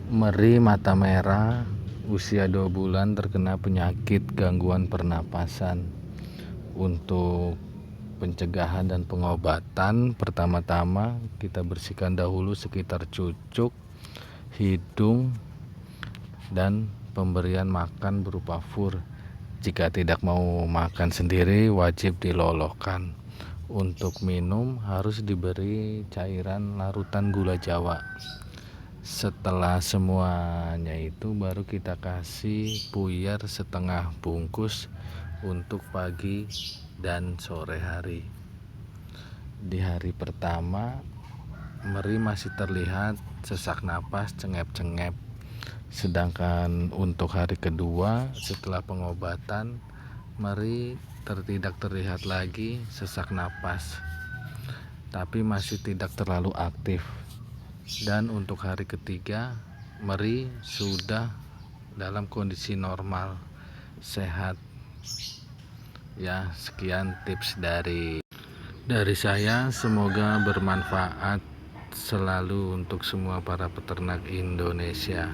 Meri mata merah, usia 2 bulan terkena penyakit gangguan pernapasan. Untuk pencegahan dan pengobatan, pertama-tama kita bersihkan dahulu sekitar cucuk, hidung, dan pemberian makan berupa fur. Jika tidak mau makan sendiri, wajib dilolokkan. Untuk minum harus diberi cairan larutan gula Jawa. Setelah semuanya itu baru kita kasih puyer setengah bungkus untuk pagi dan sore hari. Di hari pertama, Meri masih terlihat sesak napas, cengep-cengep. Sedangkan untuk hari kedua setelah pengobatan, Meri tidak terlihat lagi sesak napas, tapi masih tidak terlalu aktif. Dan untuk hari ketiga, Meri sudah dalam kondisi normal, sehat. Ya, sekian tips dari saya. Semoga bermanfaat selalu untuk semua para peternak Indonesia.